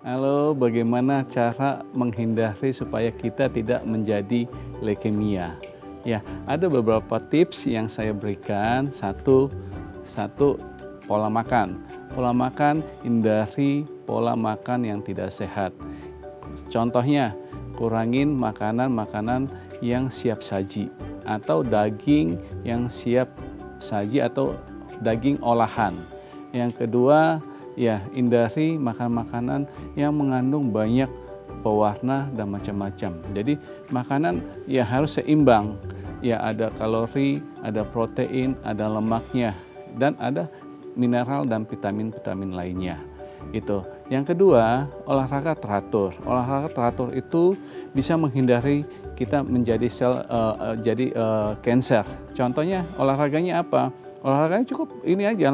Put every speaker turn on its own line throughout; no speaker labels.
Halo, bagaimana cara menghindari supaya kita tidak menjadi leukemia? Ya, ada beberapa tips yang saya berikan. Satu pola makan. Pola makan, hindari pola makan yang tidak sehat. Contohnya, kurangin makanan-makanan yang siap saji atau daging yang siap saji atau daging olahan. Yang kedua, ya, hindari makan makanan yang mengandung banyak pewarna dan macam-macam. Jadi makanan ya harus seimbang. Ya, ada kalori, ada protein, ada lemaknya, dan ada mineral dan vitamin-vitamin lainnya. Itu. Yang kedua, olahraga teratur. Olahraga teratur itu bisa menghindari kita menjadi kanker. Contohnya olahraganya apa? Olahraganya cukup ini aja,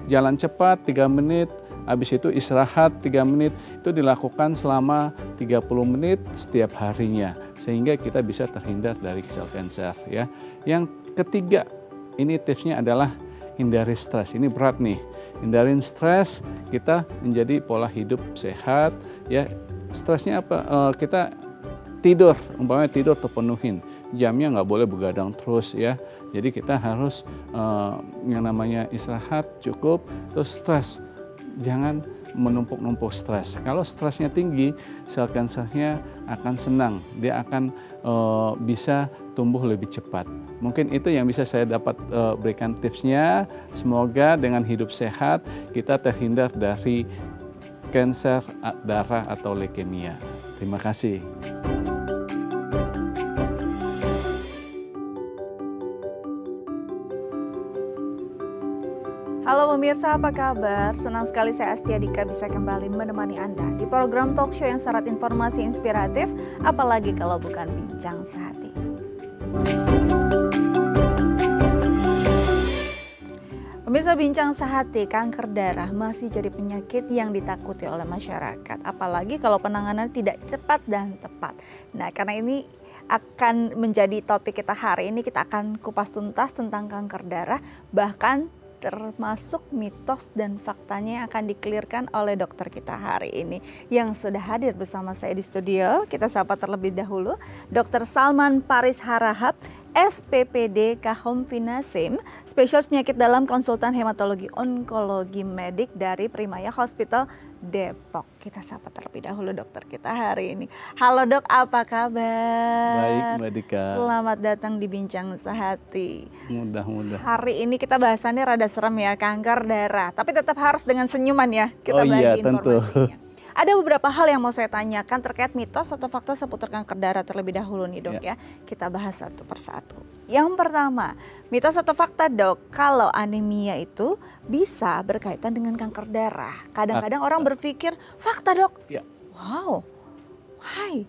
jalan cepat 3 menit, habis itu istirahat 3 menit, itu dilakukan selama 30 menit setiap harinya, sehingga kita bisa terhindar dari sel kanker ya. Yang ketiga, ini tipsnya adalah hindari stres. Ini berat nih, hindarin stres, kita menjadi pola hidup sehat ya. Stresnya apa? Kita tidur, umpamanya tidur terpenuhin, jamnya nggak boleh begadang terus ya. Jadi kita harus yang namanya istirahat cukup, terus stres. Jangan menumpuk-numpuk stres. Kalau stresnya tinggi, sel kankernya akan senang. Dia akan bisa tumbuh lebih cepat. Mungkin itu yang bisa saya dapat berikan tipsnya. Semoga dengan hidup sehat kita terhindar dari kanker darah atau leukemia. Terima kasih.
Halo pemirsa, apa kabar? Senang sekali saya Astia Dika bisa kembali menemani Anda di program talk show yang syarat informasi inspiratif, apalagi kalau bukan bincang sehati. Pemirsa, bincang sehati, kanker darah masih jadi penyakit yang ditakuti oleh masyarakat, apalagi kalau penanganan tidak cepat dan tepat. Nah, karena ini akan menjadi topik kita hari ini, kita akan kupas tuntas tentang kanker darah, bahkan termasuk mitos dan faktanya yang akan dikelirkan oleh dokter kita hari ini yang sudah hadir bersama saya di studio. Kita sapa terlebih dahulu Dr. Salman Paris Harahap, SPPD Kahom Finasim, spesialis penyakit dalam konsultan hematologi onkologi medik dari Primaya Hospital Depok. Kita sapa terlebih dahulu dokter kita hari ini. Halo dok, apa kabar?
Baik Mbak Dika.
Selamat datang di Bincang Sehati.
Mudah-mudahan.
Hari ini kita bahasannya rada serem ya, kanker darah. Tapi tetap harus dengan senyuman ya, kita bagi informasinya.
Tentu.
Ada beberapa hal yang mau saya tanyakan terkait mitos atau fakta seputar kanker darah terlebih dahulu nih dok ya. Kita bahas satu persatu. Yang pertama, mitos atau fakta dok, kalau anemia itu bisa berkaitan dengan kanker darah. Kadang-kadang orang berpikir, fakta dok?
Ya.
Wow, why?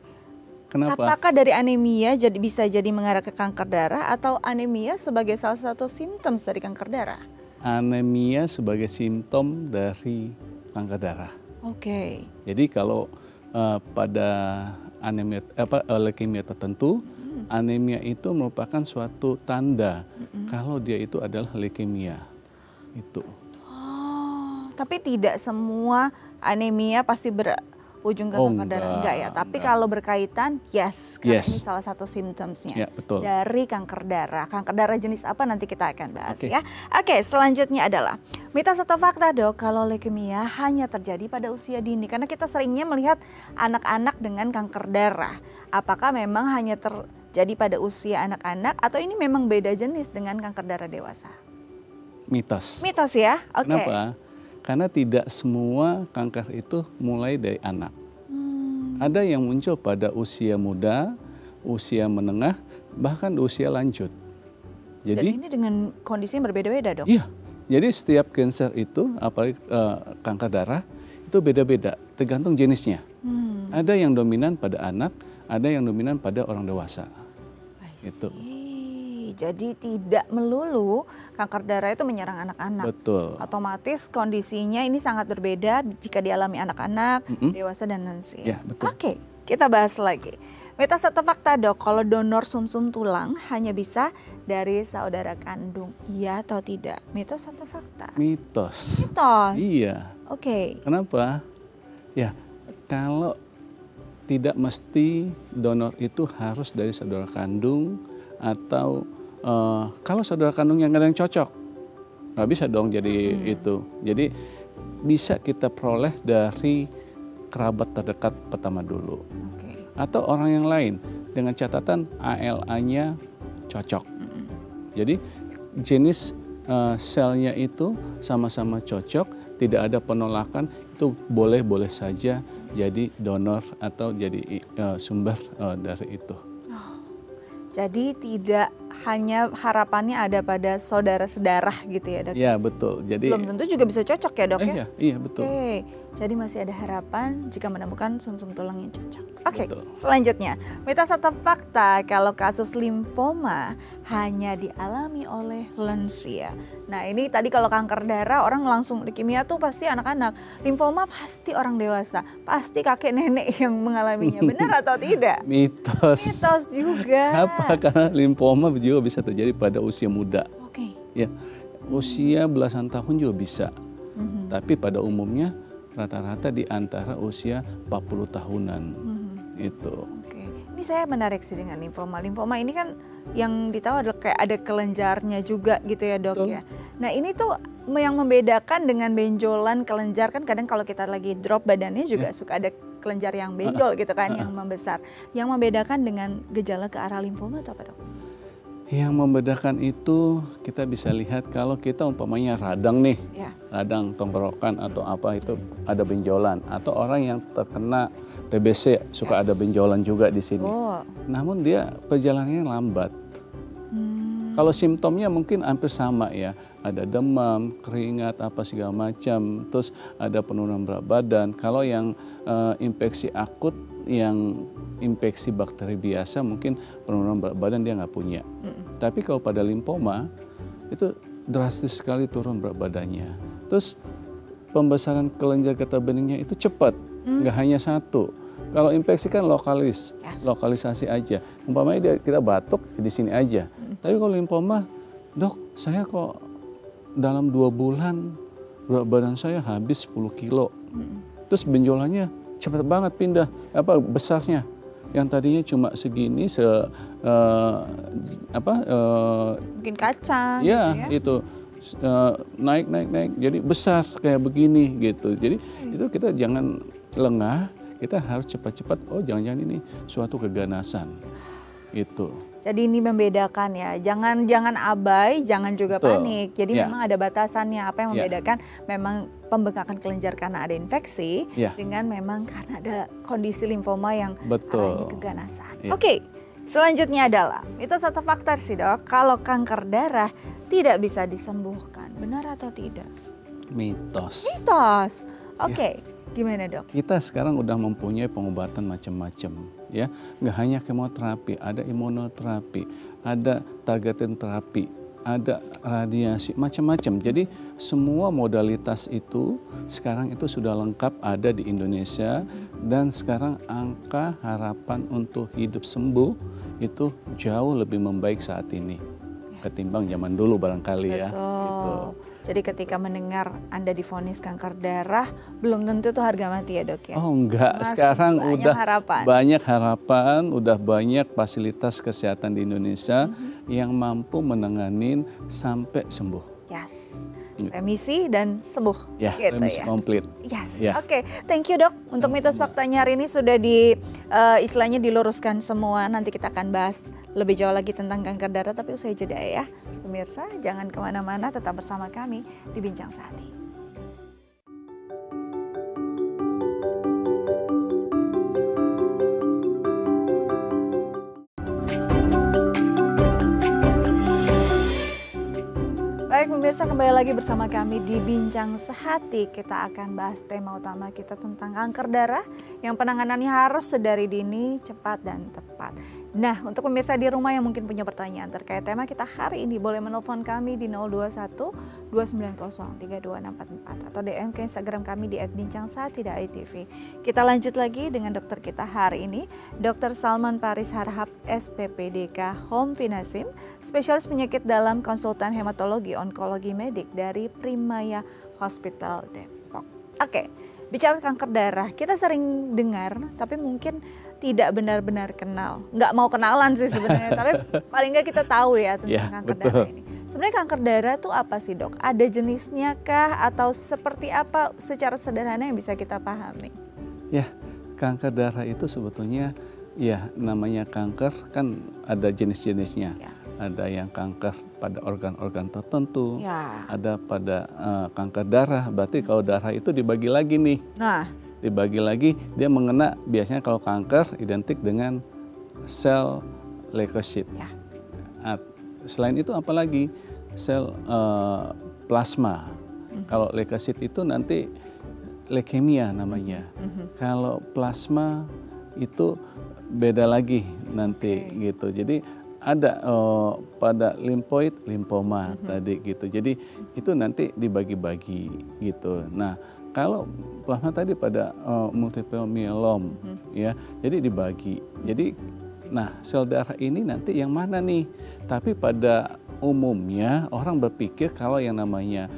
Kenapa?
Apakah dari anemia bisa jadi mengarah ke kanker darah atau anemia sebagai salah satu simptom dari kanker darah?
Anemia sebagai simptom dari kanker darah.
Oke.
Jadi kalau pada anemia leukemia tertentu, anemia itu merupakan suatu tanda kalau dia itu adalah leukemia. Itu.
Oh, tapi tidak semua anemia pasti berujung ke kanker darah, enggak ya? Tapi kalau berkaitan, karena ini salah satu simptomnya dari kanker darah. Kanker darah jenis apa nanti kita akan bahas ya. Oke, selanjutnya adalah mitos atau fakta dok, kalau leukemia hanya terjadi pada usia dini. Karena kita seringnya melihat anak-anak dengan kanker darah. Apakah memang hanya terjadi pada usia anak-anak atau ini memang beda jenis dengan kanker darah dewasa?
Mitos.
Mitos ya, oke.
Kenapa? Karena tidak semua kanker itu mulai dari anak. Ada yang muncul pada usia muda, usia menengah, bahkan usia lanjut.
Jadi ini dengan kondisi yang berbeda-beda dok?
Iya, jadi setiap kanker itu, apalagi kanker darah, itu beda-beda, tergantung jenisnya. Ada yang dominan pada anak, ada yang dominan pada orang dewasa. Itu.
Jadi tidak melulu kanker darah itu menyerang anak-anak.
Betul.
Otomatis kondisinya ini sangat berbeda jika dialami anak-anak, dewasa dan lansia.
Ya, betul.
Oke, kita bahas lagi. Mitos atau fakta dok, kalau donor sumsum tulang hanya bisa dari saudara kandung, iya atau tidak? Mitos atau fakta?
Mitos.
Mitos.
Iya.
Oke.
Kenapa? Ya, kalau tidak mesti donor itu harus dari saudara kandung atau kalau saudara kandungnya nggak ada yang cocok, nggak bisa dong jadi itu. Jadi bisa kita peroleh dari kerabat terdekat pertama dulu. Atau orang yang lain dengan catatan ALA-nya cocok. Jadi jenis selnya itu sama-sama cocok, tidak ada penolakan, itu boleh-boleh saja jadi donor atau jadi sumber dari itu.
Jadi tidak hanya harapannya ada pada saudara-sedarah gitu ya dok?
Ya betul. Jadi
belum tentu juga bisa cocok ya dok ya?
Iya betul.
Oke, jadi masih ada harapan jika menemukan sumsum tulang yang cocok. Oke, selanjutnya mitos atau fakta kalau kasus limfoma hanya dialami oleh lansia. Nah ini tadi kalau kanker darah orang langsung leukemia tuh pasti anak-anak, limfoma pasti orang dewasa, pasti kakek nenek yang mengalaminya. Benar atau tidak?
Mitos.
Mitos juga.
Apa? Karena limfoma juga bisa terjadi pada usia muda.
Oke.
Ya, usia belasan tahun juga bisa. Tapi pada umumnya rata-rata di antara usia 40 tahunan. Itu.
Oke. Ini saya menarik sih dengan limfoma. Limfoma ini kan yang ditahu adalah kayak ada kelenjarnya juga gitu ya dok. Betul. Ya. Nah ini tuh yang membedakan dengan benjolan kelenjar, kan kadang kalau kita lagi drop badannya juga suka ada kelenjar yang benjol gitu kan, yang membesar. Yang membedakan dengan gejala ke arah limfoma itu apa dok?
Yang membedakan itu kita bisa lihat kalau kita umpamanya radang nih, radang tenggorokan atau apa itu ada benjolan, atau orang yang terkena TBC suka ada benjolan juga di sini. Namun dia perjalanannya lambat. Kalau simptomnya mungkin hampir sama ya, ada demam, keringat, apa segala macam, terus ada penurunan berat badan. Kalau yang infeksi akut, yang infeksi bakteri biasa mungkin penurunan berat badan dia nggak punya. Tapi kalau pada limfoma itu drastis sekali turun berat badannya. Terus pembesaran kelenjar getah beningnya itu cepat, nggak hanya satu. Kalau infeksi kan lokalisasi aja. Umpamanya kita batuk di sini aja. Tapi kalau limfoma, dok, saya kok dalam 2 bulan berat badan saya habis 10 kilo. Terus benjolannya cepat banget pindah, besarnya. Yang tadinya cuma segini,
mungkin kacang.
Ya,
gitu
ya. Itu naik, jadi besar kayak begini gitu. Jadi itu kita jangan lengah, kita harus cepat-cepat. Oh, jangan-jangan ini suatu keganasan. Itu.
Jadi ini membedakan ya, jangan abai, jangan juga panik. Jadi memang ada batasannya. Apa yang membedakan memang pembengkakan kelenjar karena ada infeksi dengan memang karena ada kondisi limfoma yang arahnya keganasan. Oke, selanjutnya adalah mitos atau fakta sih dok, kalau kanker darah tidak bisa disembuhkan, benar atau tidak?
Mitos.
Mitos. Oke. Gimana dok?
Kita sekarang udah mempunyai pengobatan macam-macam, ya. Nggak hanya kemoterapi, ada imunoterapi, ada targeted terapi, ada radiasi, macam-macam. Jadi semua modalitas itu sekarang itu sudah lengkap ada di Indonesia, dan sekarang angka harapan untuk hidup sembuh itu jauh lebih membaik saat ini ketimbang zaman dulu barangkali.
Betul.
Ya. Gitu.
Jadi ketika mendengar Anda divonis kanker darah, belum tentu itu harga mati ya dok ya?
Oh enggak, sekarang udah banyak harapan, udah banyak fasilitas kesehatan di Indonesia yang mampu menanganin sampai sembuh.
Yes, remisi dan sembuh.
Ya, gitu remisi komplit.
Yes, Oke. Thank you dok. Untuk mitos faktanya hari ini sudah istilahnya diluruskan semua. Nanti kita akan bahas lebih jauh lagi tentang kanker darah, tapi usai jeda ya. Pemirsa, jangan kemana-mana, tetap bersama kami di Bincang Sehati. Baik pemirsa, kembali lagi bersama kami di Bincang Sehati. Kita akan bahas tema utama kita tentang kanker darah yang penanganannya harus sedari dini, cepat dan tepat. Nah, untuk pemirsa di rumah yang mungkin punya pertanyaan terkait tema kita hari ini, boleh menelpon kami di 021 290 32644 atau DM ke Instagram kami di @bincangsehati.itv. Kita lanjut lagi dengan dokter kita hari ini, Dr. Salman Paris Harhab, SPPDK Home Finasim, spesialis penyakit dalam, konsultan hematologi onkologi medik dari Primaya Hospital Depok. Oke. bicara kanker darah, kita sering dengar, tapi mungkin tidak benar-benar kenal. Nggak mau kenalan sih sebenarnya, tapi paling nggak kita tahu ya tentang kanker darah ini. Sebenarnya kanker darah tuh apa sih dok? Ada jenisnya kah atau seperti apa secara sederhana yang bisa kita pahami?
Ya, kanker darah itu sebetulnya ya namanya kanker kan ada jenis-jenisnya. Ya. Ada yang kanker pada organ-organ tertentu, ya. Ada pada kanker darah. Berarti kalau darah itu dibagi lagi nih. Nah, dibagi lagi dia mengena biasanya kalau kanker identik dengan sel leukosit. Ya. Selain itu apalagi sel plasma. Kalau leukosit itu nanti leukemia namanya. Kalau plasma itu beda lagi nanti gitu. Jadi ada pada limfoid, limfoma tadi gitu. Jadi itu nanti dibagi-bagi gitu. Nah, kalau plasma tadi pada multiple myeloma ya. Jadi dibagi. Jadi nah, sel darah ini nanti yang mana nih? Tapi pada umumnya orang berpikir kalau yang namanya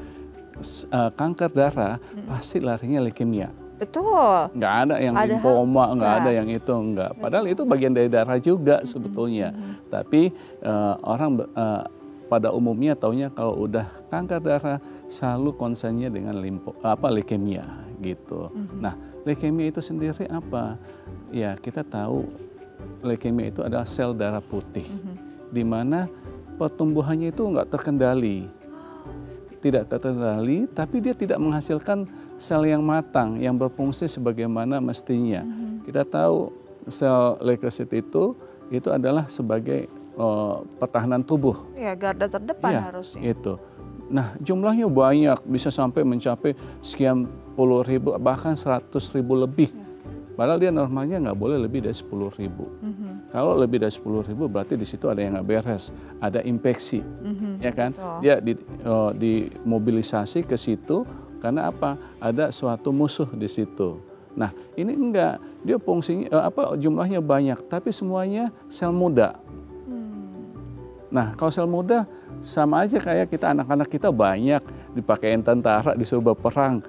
kanker darah pasti larinya leukemia.
Betul.
Nggak ada yang limfoma, nggak ada yang itu, nggak. Padahal itu bagian dari darah juga sebetulnya. Tapi orang pada umumnya taunya kalau udah kanker darah selalu concernnya dengan leukemia gitu. Nah, leukemia itu sendiri apa? Ya kita tahu leukemia itu adalah sel darah putih, di mana pertumbuhannya itu nggak terkendali. Tidak terkendali, tapi dia tidak menghasilkan sel yang matang, yang berfungsi sebagaimana mestinya. Kita tahu sel leukosit itu adalah sebagai pertahanan tubuh.
Ya, garda terdepan harusnya.
Itu. Nah, jumlahnya banyak, bisa sampai mencapai sekian puluh ribu, bahkan 100.000 lebih. Padahal dia normalnya nggak boleh lebih dari 10.000. Kalau lebih dari 10.000 berarti di situ ada yang nggak beres, ada infeksi, ya kan? Dia dimobilisasi ke situ. Karena apa? Ada suatu musuh di situ. Nah, ini enggak, dia fungsinya jumlahnya banyak, tapi semuanya sel muda. Nah, kalau sel muda sama aja kayak kita anak-anak kita banyak dipakein tentara disuruh berperang.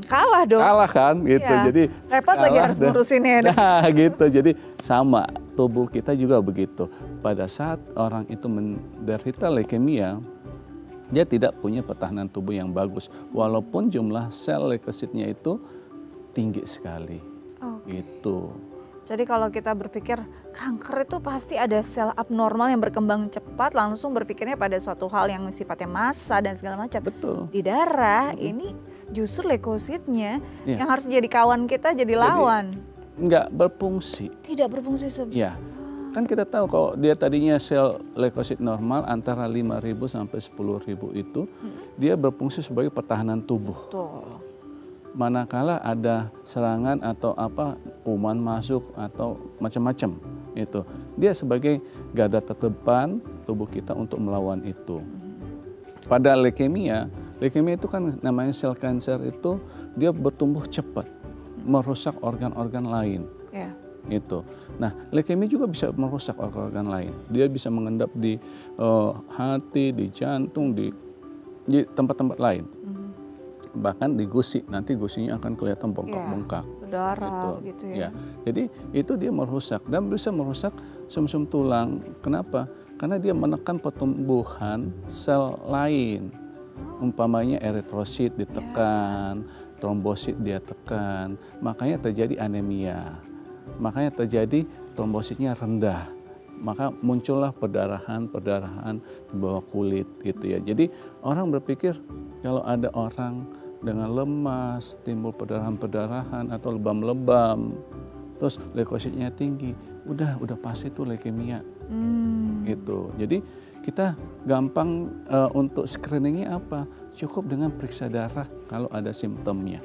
Kalah dong.
Kalah kan gitu. Ya. Jadi
repot lagi harus ngurusinnya.
Nah, gitu. Jadi sama tubuh kita juga begitu. Pada saat orang itu menderita leukemia, dia tidak punya pertahanan tubuh yang bagus, walaupun jumlah sel leukositnya itu tinggi sekali. Gitu.
Jadi kalau kita berpikir kanker itu pasti ada sel abnormal yang berkembang cepat, langsung berpikirnya pada suatu hal yang sifatnya massa dan segala macam.
Betul.
Di darah ini justru leukositnya yang harus jadi kawan kita, jadi lawan.
Nggak berfungsi.
Tidak berfungsi
ya. Kan kita tahu kalau dia tadinya sel leukosit normal antara 5.000 sampai 10.000 itu, dia berfungsi sebagai pertahanan tubuh.
Betul.
Manakala ada serangan atau kuman masuk atau macam-macam itu, dia sebagai garda terdepan tubuh kita untuk melawan itu. Pada leukemia itu kan namanya sel kanker itu dia bertumbuh cepat, merusak organ-organ lain. Itu. Nah, leukemia juga bisa merusak organ-organ lain. Dia bisa mengendap di hati, di jantung, di tempat-tempat lain. Bahkan di gusi, nanti gusinya akan kelihatan bengkak-bengkak.
Berdarah gitu ya.
Jadi itu dia merusak dan bisa merusak sumsum tulang. Kenapa? Karena dia menekan pertumbuhan sel lain. Umpamanya eritrosit ditekan, trombosit dia tekan, makanya terjadi anemia. Makanya terjadi trombositnya rendah, maka muncullah perdarahan di bawah kulit gitu ya. Jadi orang berpikir kalau ada orang dengan lemas, timbul perdarahan atau lebam-lebam, terus leukositnya tinggi, udah pasti itu leukemia gitu. Jadi kita gampang untuk screeningnya apa? Cukup dengan periksa darah kalau ada simptomnya.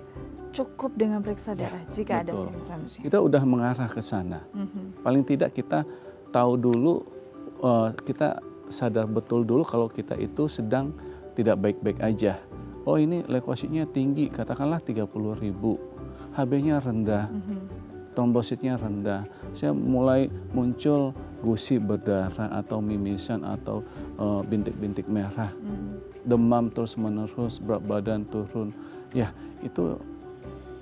Cukup dengan periksa darah jika ada simptomnya.
Kita udah mengarah ke sana. Paling tidak kita tahu dulu, kita sadar betul dulu kalau kita itu sedang tidak baik-baik aja. Oh ini leukositnya tinggi, katakanlah 30.000, HB-nya rendah, trombositnya rendah. Saya mulai muncul gusi berdarah atau mimisan atau bintik-bintik merah, demam terus-menerus, berat badan turun. Ya itu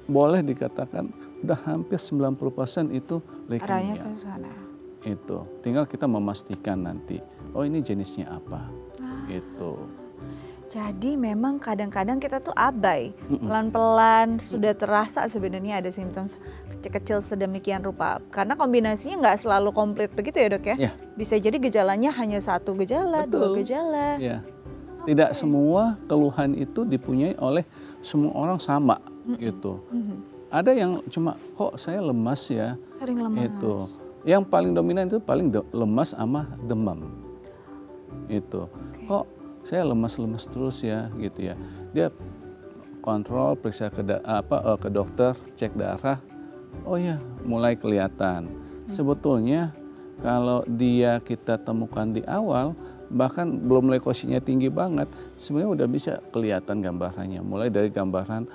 boleh dikatakan udah hampir 90% itu
Arahnya
leukemia.
ke sana.
Itu tinggal kita memastikan nanti, oh ini jenisnya apa. Itu.
Jadi memang kadang-kadang kita tuh abai, pelan-pelan sudah terasa sebenarnya ada simptom kecil-kecil sedemikian rupa. Karena kombinasinya nggak selalu komplit begitu ya dok ya?
Ya.
Bisa jadi gejalanya hanya satu gejala,
Betul.
2 gejala.
Ya. Tidak semua keluhan itu dipunyai oleh semua orang sama gitu. Ada yang cuma kok saya lemas ya.
Sering lemas.
Itu. Yang paling dominan itu paling lemas sama demam. Itu. Kok saya lemas-lemas terus ya gitu ya. Dia kontrol, periksa ke dokter, cek darah. Oh ya, mulai kelihatan. Sebetulnya kalau dia kita temukan di awal, bahkan belum leukositnya tinggi banget, sebenarnya udah bisa kelihatan gambarannya. Mulai dari gambaran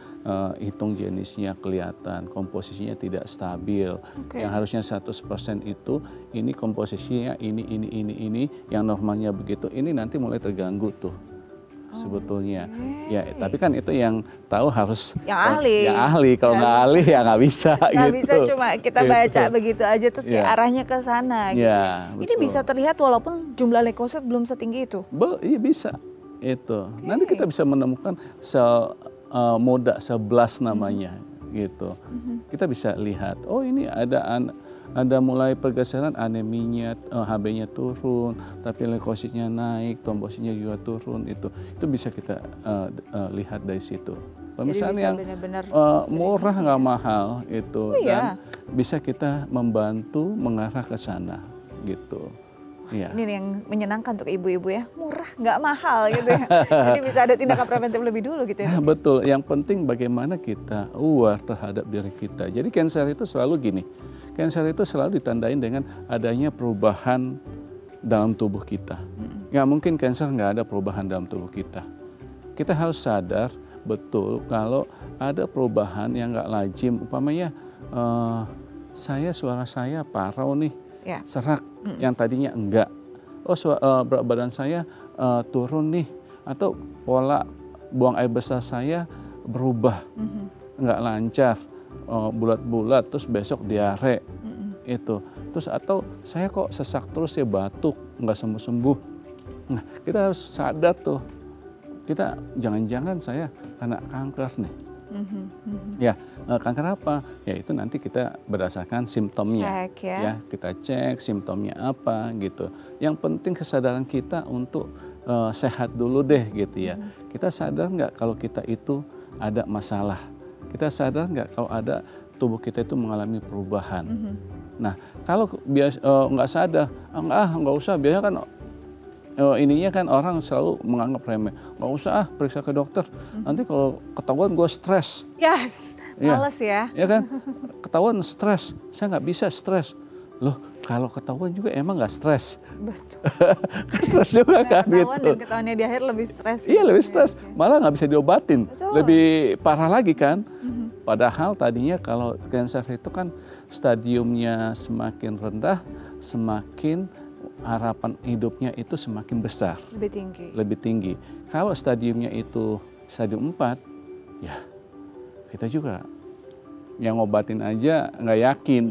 hitung jenisnya kelihatan, komposisinya tidak stabil. Yang harusnya 100% itu, ini komposisinya ini, yang normalnya begitu, ini nanti mulai terganggu tuh sebetulnya. Ya, tapi kan itu yang tahu harus
yang ahli.
Yang ahli, kalau nggak ahli ya nggak bisa.
Nggak
gitu.
bisa cuma kita baca begitu aja terus kayak arahnya ke sana. Gitu.
Ya,
ini bisa terlihat walaupun jumlah leukosit belum setinggi itu.
Iya bisa. Itu. Nanti kita bisa menemukan sel moda, sel blast namanya, gitu. Kita bisa lihat, oh ini ada mulai pergeseran aneminya, HB-nya turun, tapi leukositnya naik, trombositnya juga turun, itu bisa kita lihat dari situ. Pemeriksaan yang murah nggak mahal itu, dan bisa kita membantu mengarah ke sana, gitu. Ya.
Ini yang menyenangkan untuk ibu-ibu ya, murah nggak mahal gitu ya. Jadi bisa ada tindakan preventif lebih dulu gitu ya.
Betul, yang penting bagaimana kita aware terhadap diri kita. Jadi cancer itu selalu gini, cancer itu selalu ditandain dengan adanya perubahan dalam tubuh kita. Nggak mungkin cancer nggak ada perubahan dalam tubuh kita. Kita harus sadar betul kalau ada perubahan yang nggak lazim, umpamanya suara saya parau nih, serak yang tadinya enggak. Oh berat badan saya turun nih, atau pola buang air besar saya berubah, enggak lancar, bulat-bulat, terus besok diare, itu. Terus atau saya kok sesak terus ya, batuk, enggak sembuh-sembuh. Nah kita harus sadar tuh, kita jangan-jangan saya kena kanker nih. Ya, kanker apa? Ya itu nanti kita berdasarkan simptomnya. Ya, kita cek simptomnya apa gitu. Yang penting kesadaran kita untuk sehat dulu deh gitu ya. Kita sadar nggak kalau kita itu ada masalah? Kita sadar nggak kalau ada tubuh kita itu mengalami perubahan? Nah, kalau nggak sadar, nggak usah. Biasanya kan ininya kan orang selalu menganggap remeh, nggak usah periksa ke dokter, nanti kalau ketahuan gue stres.
Males ya.
Ya kan, ketahuan stres, saya nggak bisa stres. Loh, kalau ketahuan juga emang nggak stres.
Betul.
Stres juga kan
ketahuan
gitu.
Dan ketahuannya di akhir lebih stres.
Iya lebih stres, malah nggak bisa diobatin.
Betul.
Lebih parah lagi kan. Padahal tadinya kalau cancer itu kan stadiumnya semakin rendah, semakin harapan hidupnya itu semakin besar. Lebih tinggi. Kalau stadiumnya itu stadium 4, ya kita juga yang ngobatin aja nggak yakin,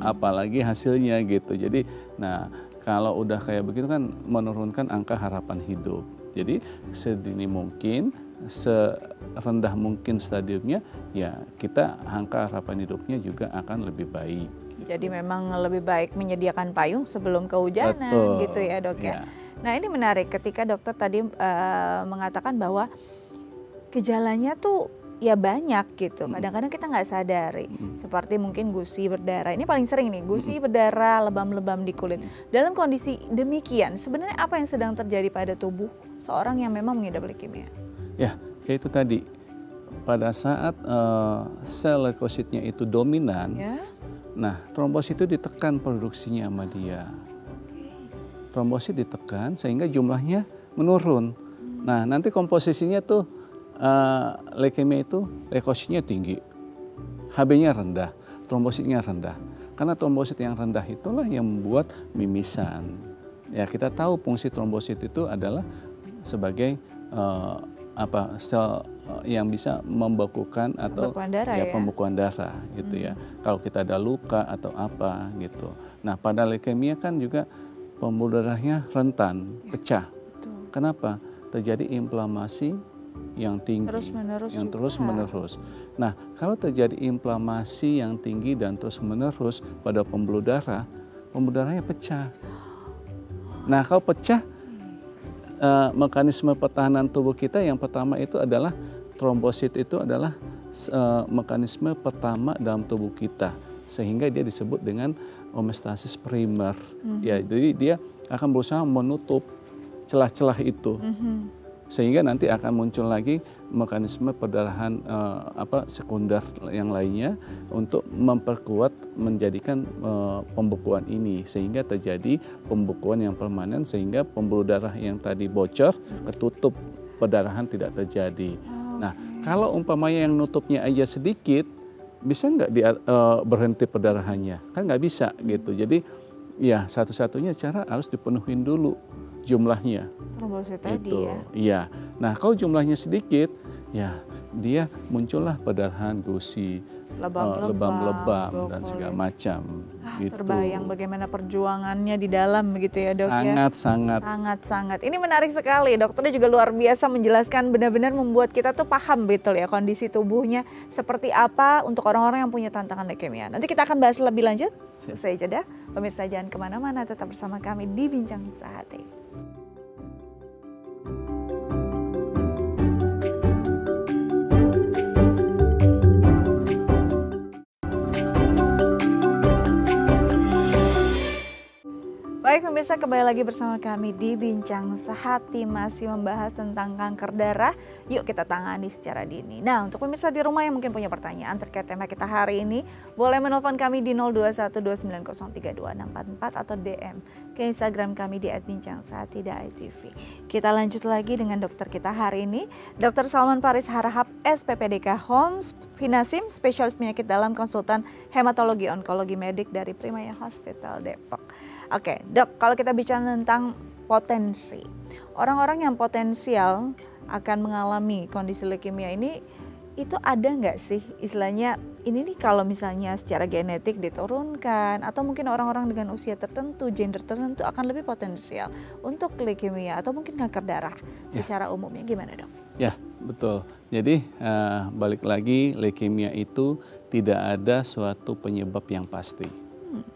apalagi hasilnya gitu. Jadi, nah kalau udah kayak begitu kan menurunkan angka harapan hidup. Jadi sedini mungkin, serendah mungkin stadiumnya, ya kita angka harapan hidupnya juga akan lebih baik.
Jadi memang lebih baik menyediakan payung sebelum kehujanan. Betul. Gitu ya dok ya. Nah ini menarik ketika dokter tadi mengatakan bahwa gejalanya tuh ya banyak gitu. Kadang-kadang kita nggak sadari. Seperti mungkin gusi berdarah. Ini paling sering nih, gusi berdarah, lebam-lebam di kulit. Dalam kondisi demikian, sebenarnya apa yang sedang terjadi pada tubuh seorang yang memang mengidap leukemia?
Ya, itu tadi. Pada saat sel leukositnya itu dominan, nah trombosit itu ditekan produksinya sama dia. Trombosit ditekan sehingga jumlahnya menurun. Nah nanti komposisinya tuh leukemia itu leukositnya tinggi, HB-nya rendah, trombositnya rendah. Karena trombosit yang rendah itulah yang membuat mimisan. Ya kita tahu fungsi trombosit itu adalah sebagai sel yang bisa membekukan atau
Pembekuan darah ya?
pembekuan darah gitu ya. Kalau kita ada luka atau apa gitu. Nah, pada leukemia kan juga pembuluh darahnya rentan, pecah.
Betul.
Kenapa? Terjadi inflamasi yang tinggi, yang terus-menerus. Nah, kalau terjadi inflamasi yang tinggi dan terus-menerus pada pembuluh darahnya pecah. Nah, kalau pecah, mekanisme pertahanan tubuh kita yang pertama itu adalah trombosit, itu adalah mekanisme pertama dalam tubuh kita, sehingga dia disebut dengan homeostasis primer. Ya, jadi dia akan berusaha menutup celah-celah itu, sehingga nanti akan muncul lagi mekanisme perdarahan sekunder yang lainnya untuk memperkuat, menjadikan pembekuan ini, sehingga terjadi pembekuan yang permanen, sehingga pembuluh darah yang tadi bocor ketutup, perdarahan tidak terjadi. Nah, kalau umpamanya yang nutupnya aja sedikit, bisa nggak berhenti perdarahannya? Kan nggak bisa gitu. Jadi ya satu-satunya cara harus dipenuhin dulu jumlahnya.
Trombosit tadi ya?
Iya. Nah, kalau jumlahnya sedikit, ya dia muncullah perdarahan, gusi, lebam-lebam dan segala macam. Gitu.
Terbayang bagaimana perjuangannya di dalam begitu ya dok ya? Sangat-sangat. Ini menarik sekali, dokternya juga luar biasa menjelaskan, benar-benar membuat kita tuh paham betul ya kondisi tubuhnya seperti apa untuk orang-orang yang punya tantangan leukemia. Nanti kita akan bahas lebih lanjut. Saya jeda, pemirsa jangan kemana-mana, tetap bersama kami di Bincang Sehati. Baik pemirsa, kembali lagi bersama kami di Bincang Sehati, masih membahas tentang kanker darah. Yuk kita tangani secara dini. Nah, untuk pemirsa di rumah yang mungkin punya pertanyaan terkait tema kita hari ini, boleh menelpon kami di 0212903244 atau DM ke Instagram kami di @bincangsehati.tv. Kita lanjut lagi dengan dokter kita hari ini, Dr. Salman Faris Harahap, SPPDK Home Finasim, spesialis penyakit dalam, konsultan hematologi onkologi medik dari Primaya Hospital Depok. Oke, dok, kalau kita bicara tentang potensi, orang-orang yang potensial akan mengalami kondisi leukemia ini, itu ada nggak sih istilahnya, ini nih kalau misalnya secara genetik diturunkan, atau mungkin orang-orang dengan usia tertentu, gender tertentu akan lebih potensial untuk leukemia atau mungkin kanker darah secara umumnya, gimana dok?
Ya, betul. Jadi balik lagi, leukemia itu tidak ada suatu penyebab yang pasti,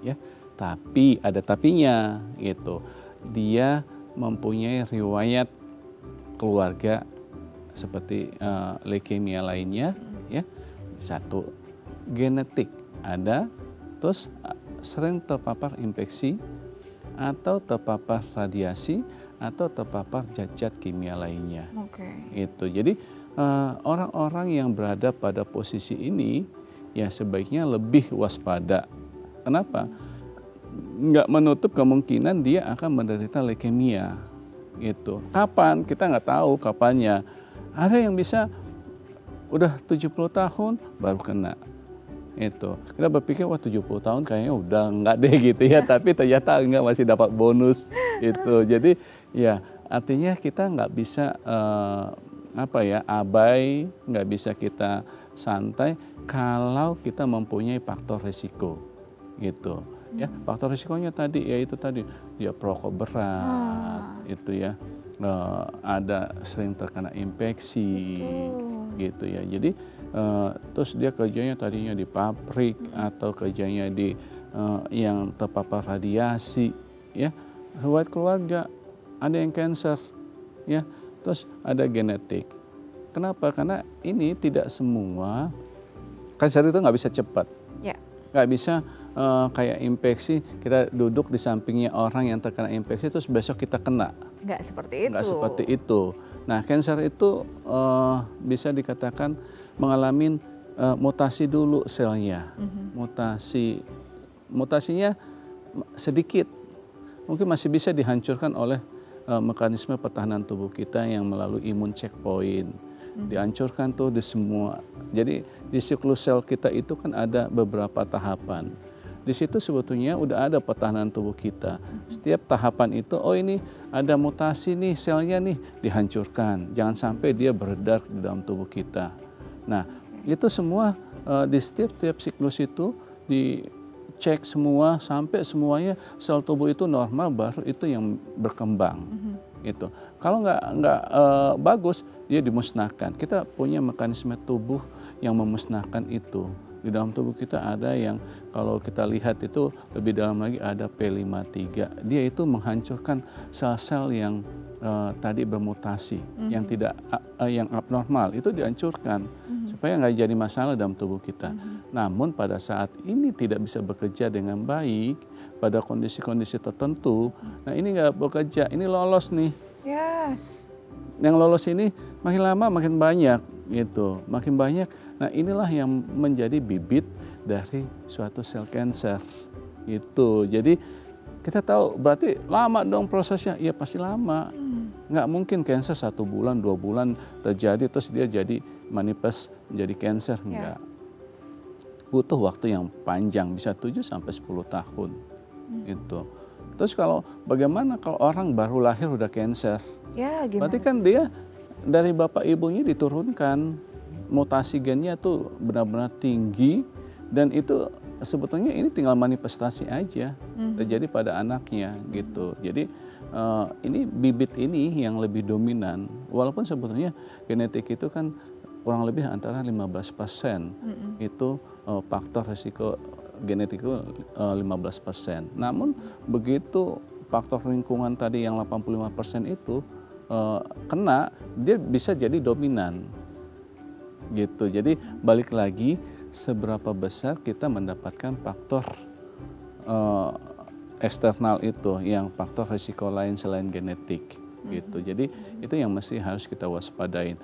ya. Tapi ada tapinya gitu. Dia mempunyai riwayat keluarga seperti leukemia lainnya, ya. Satu, genetik ada, terus sering terpapar infeksi atau terpapar radiasi atau terpapar zat-zat kimia lainnya. Itu. Jadi orang-orang yang berada pada posisi ini ya sebaiknya lebih waspada. Kenapa? Nggak menutup kemungkinan dia akan menderita leukemia gitu. Kapan? Kita nggak tahu kapannya. Ada yang bisa udah 70 tahun baru kena. Itu. Kita berpikir wah 70 tahun kayaknya udah nggak deh gitu ya, tapi ternyata enggak, masih dapat bonus itu. Jadi ya artinya kita nggak bisa abai, nggak bisa kita santai kalau kita mempunyai faktor risiko gitu. Ya, faktor risikonya tadi yaitu tadi dia perokok berat, itu ya, ada sering terkena infeksi, gitu ya. Jadi terus dia kerjanya tadinya di pabrik atau kerjanya di yang terpapar radiasi, ya, riwayat keluarga, ada yang cancer, ya, terus ada genetik. Kenapa? Karena ini tidak semua kanker itu nggak bisa cepat, nggak bisa. Kayak infeksi, kita duduk di sampingnya orang yang terkena infeksi terus besok kita kena. Nggak seperti itu. Nggak seperti itu. Nah, kanker itu bisa dikatakan mengalami mutasi dulu selnya. Mutasinya sedikit. Mungkin masih bisa dihancurkan oleh mekanisme pertahanan tubuh kita yang melalui imun checkpoint. Dihancurkan tuh di semua. Jadi di siklus sel kita itu kan ada beberapa tahapan. Di situ sebetulnya udah ada pertahanan tubuh kita. Setiap tahapan itu, oh ini ada mutasi nih, selnya nih dihancurkan. Jangan sampai dia beredar di dalam tubuh kita. Nah, itu semua di setiap siklus itu dicek semua sampai semuanya sel tubuh itu normal, baru itu yang berkembang. Itu kalau nggak bagus, dia dimusnahkan. Kita punya mekanisme tubuh yang memusnahkan itu. Di dalam tubuh kita ada yang kalau kita lihat itu lebih dalam lagi ada P53. Dia itu menghancurkan sel-sel yang tadi bermutasi, yang tidak yang abnormal itu dihancurkan supaya nggak jadi masalah dalam tubuh kita. Namun pada saat ini tidak bisa bekerja dengan baik pada kondisi-kondisi tertentu. Nah ini nggak bekerja, ini lolos nih.
Yes.
Yang lolos ini makin lama makin banyak gitu, makin banyak. Nah inilah yang menjadi bibit dari suatu sel kanker itu. Jadi kita tahu berarti lama dong prosesnya, iya pasti lama. Nggak mungkin kanker 1 bulan 2 bulan terjadi terus dia jadi manifest menjadi kanker, enggak. Butuh waktu yang panjang, bisa 7 sampai 10 tahun itu. Terus kalau bagaimana kalau orang baru lahir udah kanker?
Ya, gimana?
Berarti kan dia dari bapak ibunya diturunkan, mutasi gennya tuh benar-benar tinggi, dan itu sebetulnya ini tinggal manifestasi aja terjadi pada anaknya gitu. Jadi ini bibit ini yang lebih dominan, walaupun sebetulnya genetik itu kan kurang lebih antara 15% itu faktor risiko genetik itu 15%. Namun begitu faktor lingkungan tadi yang 85% itu kena, dia bisa jadi dominan gitu. Jadi balik lagi seberapa besar kita mendapatkan faktor eksternal itu, yang faktor risiko lain selain genetik gitu. Jadi itu yang mesti harus kita waspadain.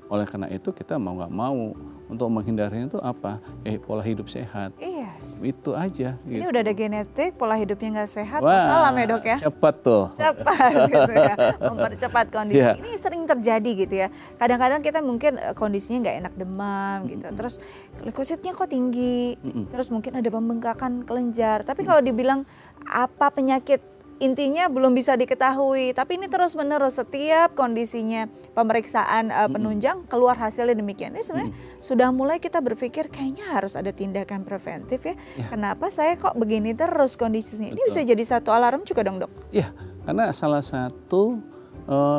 Oleh karena itu kita mau nggak mau untuk menghindarinya itu apa? Pola hidup sehat.
Yes.
Itu aja.
Ini
gitu.
udah ada genetik, pola hidupnya nggak sehat,
Wah,
salam ya dok ya.
Cepat tuh.
Cepat gitu ya, mempercepat kondisi.
Yeah.
Ini sering terjadi gitu ya. Kadang-kadang kita mungkin kondisinya nggak enak, demam gitu. Terus leukositnya kok tinggi. Terus mungkin ada pembengkakan kelenjar. Tapi kalau dibilang apa penyakit, intinya belum bisa diketahui, tapi ini terus-menerus setiap kondisinya pemeriksaan penunjang keluar hasilnya demikian. Ini sebenarnya sudah mulai kita berpikir kayaknya harus ada tindakan preventif ya. Kenapa saya kok begini terus kondisinya? Ini bisa jadi satu alarm juga dong dok?
Iya, karena salah satu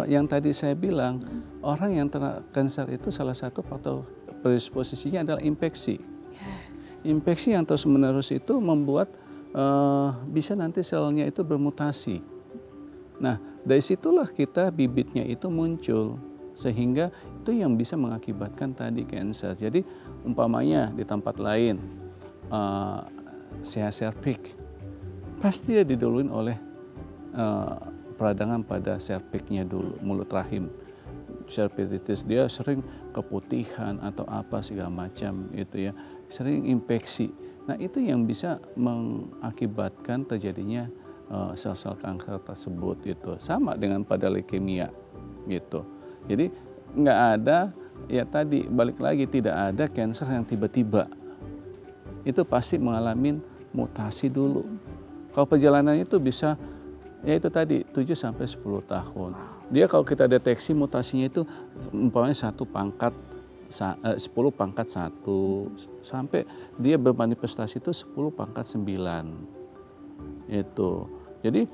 yang tadi saya bilang, orang yang terkena kanker itu salah satu faktor predisposisinya adalah infeksi. Infeksi yang terus-menerus itu membuat bisa nanti selnya itu bermutasi. Nah, dari situlah kita bibitnya itu muncul, sehingga itu yang bisa mengakibatkan tadi kanker. Jadi umpamanya di tempat lain CH cervix, pasti dia diduluin oleh peradangan pada cervixnya dulu, mulut rahim. Cervicitis dia sering keputihan atau apa segala macam itu ya, sering infeksi. Nah itu yang bisa mengakibatkan terjadinya sel-sel kanker tersebut itu. Sama dengan pada leukemia gitu. Jadi nggak ada, ya tadi balik lagi, tidak ada kanker yang tiba-tiba. Itu pasti mengalami mutasi dulu. Kalau perjalanannya itu bisa, ya itu tadi 7 sampai 10 tahun. Dia kalau kita deteksi mutasinya itu umpamanya 10 pangkat 1 sampai dia bermanifestasi itu 10 pangkat 9 itu. Jadi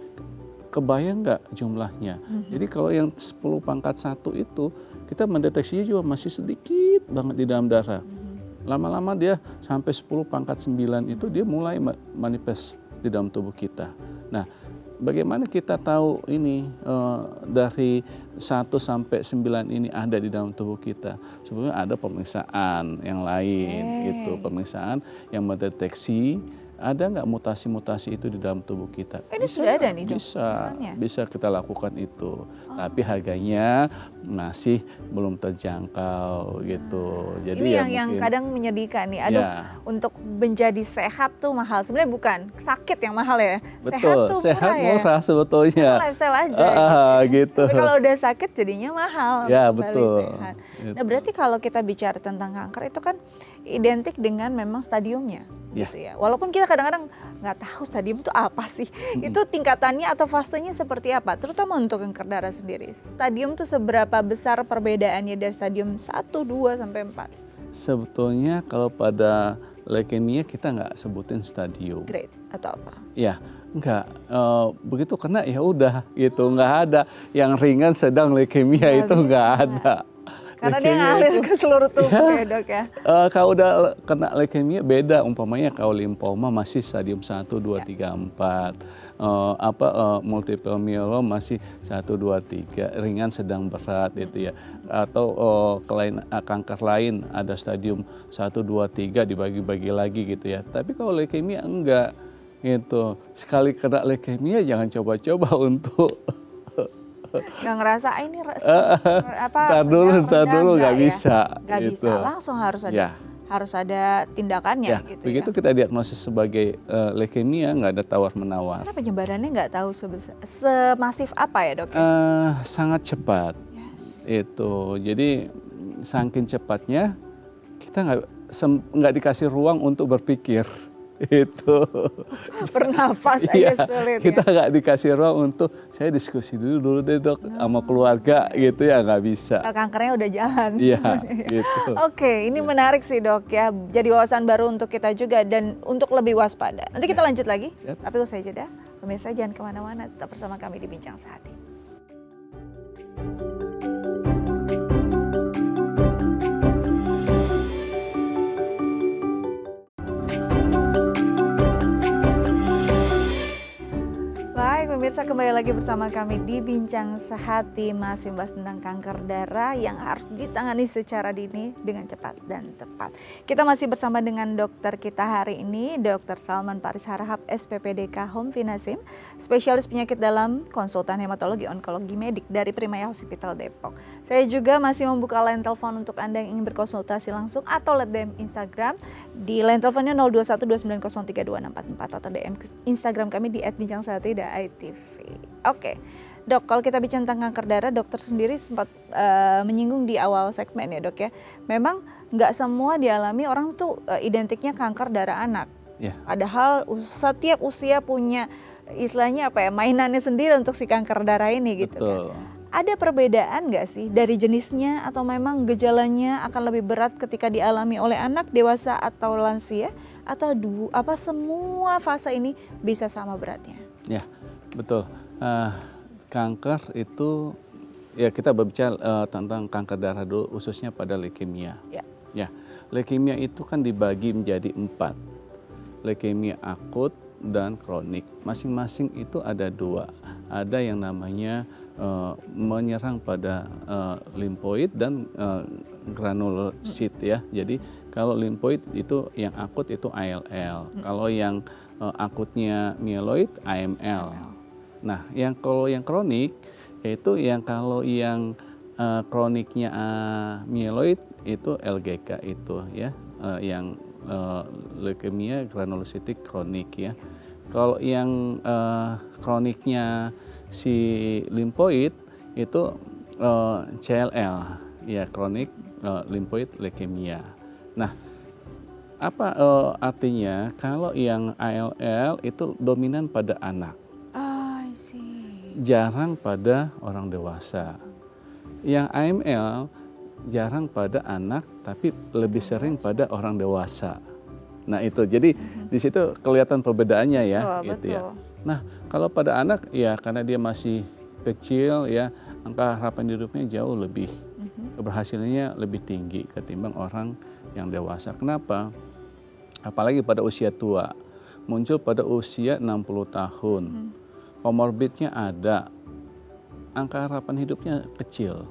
kebayang nggak jumlahnya? Jadi kalau yang 10 pangkat 1 itu kita mendeteksinya juga masih sedikit banget di dalam darah. Lama-lama dia sampai 10 pangkat 9 itu dia mulai manifest di dalam tubuh kita. Nah, bagaimana kita tahu ini dari 1 sampai 9 ini ada di dalam tubuh kita? Sebenarnya ada pemeriksaan yang lain, itu pemeriksaan yang mendeteksi ada nggak mutasi-mutasi itu di dalam tubuh kita.
Ini sudah ada nih dok?
Bisa kita lakukan itu. Tapi harganya masih belum terjangkau gitu. Jadi
ini
ya
yang
mungkin,
kadang menyedihkan nih. Aduh, untuk menjadi sehat tuh mahal. Sebenarnya bukan sakit yang mahal ya.
Betul,
sehat tuh
sehat
murah
sebetulnya.
Lifestyle aja.
Gitu.
Tapi kalau udah sakit jadinya mahal.
Ya betul.
Sehat.
Gitu.
Nah berarti kalau kita bicara tentang kanker itu kan identik dengan memang stadiumnya.
Ya.
gitu ya. Walaupun kita kadang-kadang nggak tahu stadium itu apa sih, itu tingkatannya atau fasenya seperti apa, terutama untuk kanker darah sendiri. Stadium itu seberapa besar perbedaannya dari stadium 1, 2, sampai 4?
Sebetulnya kalau pada leukemia kita nggak sebutin stadium.
Grade atau apa?
Ya, enggak. Begitu kena ya udah gitu, nggak ada yang ringan, sedang, leukemia itu nggak ada.
Karena dia ngalir ke seluruh tubuh ya Dok ya.
Kalau udah kena leukemia beda, umpamanya kalau limfoma masih stadium 1, 2, 3, 4. Multiple myeloma masih 1, 2, 3, ringan, sedang, berat gitu ya. Atau kanker lain ada stadium 1, 2, 3 dibagi-bagi lagi gitu ya. Tapi kalau leukemia enggak gitu. Sekali kena leukemia jangan coba-coba untuk
Nggak ngerasa ini
tar dulu nggak bisa.
Nggak
gitu.
bisa, langsung harus ada tindakannya gitu
begitu
ya.
kita diagnosis sebagai leukemia, nggak ada tawar-menawar.
Karena penyebarannya nggak tahu semasif apa ya Dok?
Sangat cepat. Itu jadi saking cepatnya kita nggak dikasih ruang untuk berpikir. Itu
bernafas aja sulit
kita
ya.
nggak dikasih ruang untuk saya diskusi dulu deh Dok sama keluarga gitu ya, nggak bisa.
Kankernya udah jalan.
Iya gitu.
Oke, ini menarik sih Dok ya, jadi wawasan baru untuk kita juga dan untuk lebih waspada. Nanti kita lanjut lagi. Tapi usai jeda, pemirsa jangan kemana-mana, tetap bersama kami di Bincang Sehati. Pemirsa, kembali lagi bersama kami di Bincang Sehati, masih membahas tentang kanker darah yang harus ditangani secara dini dengan cepat dan tepat. Kita masih bersama dengan dokter kita hari ini, Dr. Salman Paris Harahap, SPPDK Home Finasim, spesialis penyakit dalam, konsultan hematologi onkologi medik dari Primaya Hospital Depok. Saya juga masih membuka line telepon untuk Anda yang ingin berkonsultasi langsung atau lihat DM Instagram di line teleponnya 0212903244 atau DM Instagram kami di @bincang-sehati.it. Oke, Dok, kalau kita bicara tentang kanker darah, dokter sendiri sempat menyinggung di awal segmen ya Dok ya. Memang nggak semua dialami orang tuh identiknya kanker darah anak. Padahal setiap usia punya istilahnya apa ya, mainannya sendiri untuk si kanker darah ini gitu.
Betul.
Kan. Ada perbedaan nggak sih dari jenisnya atau memang gejalanya akan lebih berat ketika dialami oleh anak, dewasa atau lansia, atau semua fase ini bisa sama beratnya?
Ya. Betul, kanker itu ya kita berbicara tentang kanker darah dulu, khususnya pada leukemia. Ya, leukemia itu kan dibagi menjadi 4, leukemia akut dan kronik. Masing-masing itu ada 2, ada yang namanya menyerang pada limfoid dan granulosit ya. Jadi kalau limfoid itu yang akut itu ALL, kalau yang akutnya mieloid AML. Nah, kalau yang kronik itu kalau yang kroniknya mieloid itu LGK itu ya, yang leukemia granulocytic kronik ya. Kalau yang kroniknya si limfoid itu CLL ya, kronik limfoid leukemia. Nah, apa artinya kalau yang ALL itu dominan pada anak? Jarang pada orang dewasa. Yang AML jarang pada anak, tapi lebih sering pada orang dewasa. Nah itu, jadi di situ kelihatan perbedaannya ya, gitu ya. Nah kalau pada anak ya karena dia masih kecil ya, angka harapan hidupnya jauh lebih, keberhasilannya lebih tinggi ketimbang orang yang dewasa. Kenapa? Apalagi pada usia tua, muncul pada usia 60 tahun. Komorbidnya ada, angka harapan hidupnya kecil.